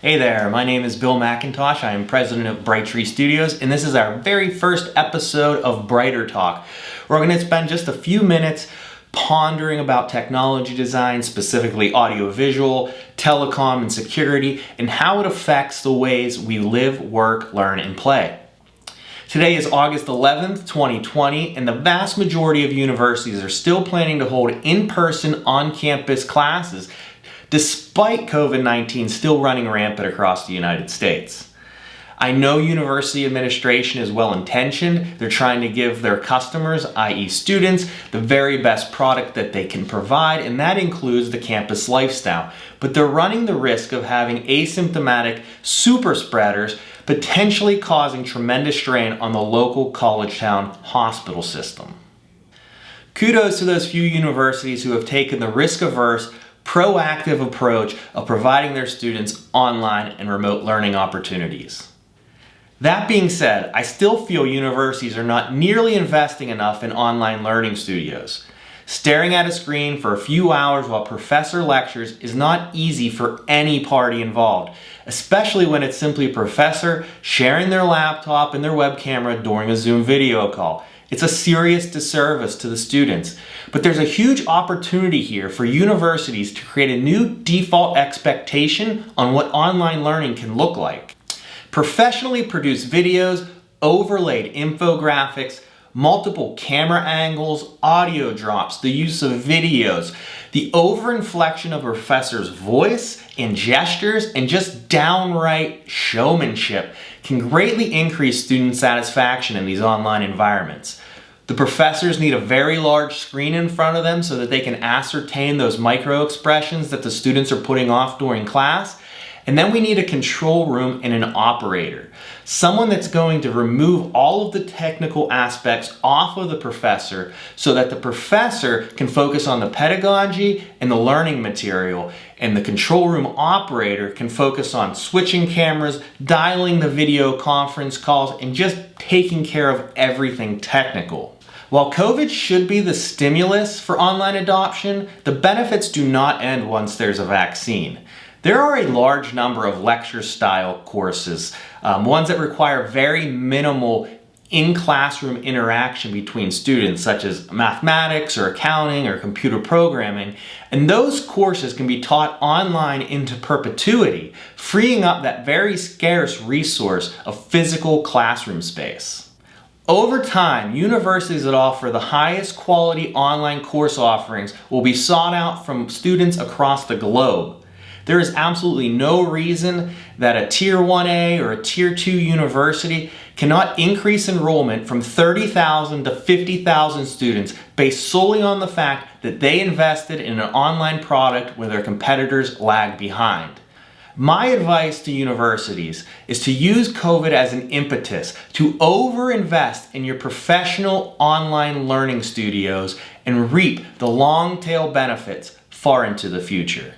Hey there, my name is Bill McIntosh. I am president of Brighttree Studios, and this is our very first episode of Brighter Talk. We're going to spend just a few minutes pondering about technology design, specifically audiovisual, telecom, and security, and how it affects the ways we live, work, learn, and play. Today is August 11th, 2020, and the vast majority of universities are still planning to hold in-person, on-campus classes despite COVID-19 still running rampant across the United States. I know university administration is well-intentioned. They're trying to give their customers, i.e. students, the very best product that they can provide, and that includes the campus lifestyle. But they're running the risk of having asymptomatic super spreaders potentially causing tremendous strain on the local college town hospital system. Kudos to those few universities who have taken the risk-averse, proactive approach of providing their students online and remote learning opportunities. That being said, I still feel universities are not nearly investing enough in online learning studios. Staring at a screen for a few hours while professor lectures is not easy for any party involved, especially when it's simply a professor sharing their laptop and their web camera during a Zoom video call. It's a serious disservice to the students, but there's a huge opportunity here for universities to create a new default expectation on what online learning can look like. Professionally produced videos, overlaid infographics, multiple camera angles, audio drops, the use of videos, the overinflection of a professor's voice and gestures, and just downright showmanship can greatly increase student satisfaction in these online environments. The professors need a very large screen in front of them so that they can ascertain those micro expressions that the students are putting off during class. And then we need a control room and an operator. Someone that's going to remove all of the technical aspects off of the professor so that the professor can focus on the pedagogy and the learning material, and the control room operator can focus on switching cameras, dialing the video conference calls, and just taking care of everything technical. While COVID should be the stimulus for online adoption, the benefits do not end once there's a vaccine. There are a large number of lecture-style courses, ones that require very minimal in-classroom interaction between students, such as mathematics or accounting or computer programming, and those courses can be taught online into perpetuity, freeing up that very scarce resource of physical classroom space. Over time, universities that offer the highest quality online course offerings will be sought out from students across the globe. There is absolutely no reason that a Tier 1A or a Tier 2 university cannot increase enrollment from 30,000 to 50,000 students based solely on the fact that they invested in an online product where their competitors lag behind. My advice to universities is to use COVID as an impetus to overinvest in your professional online learning studios and reap the long tail benefits far into the future.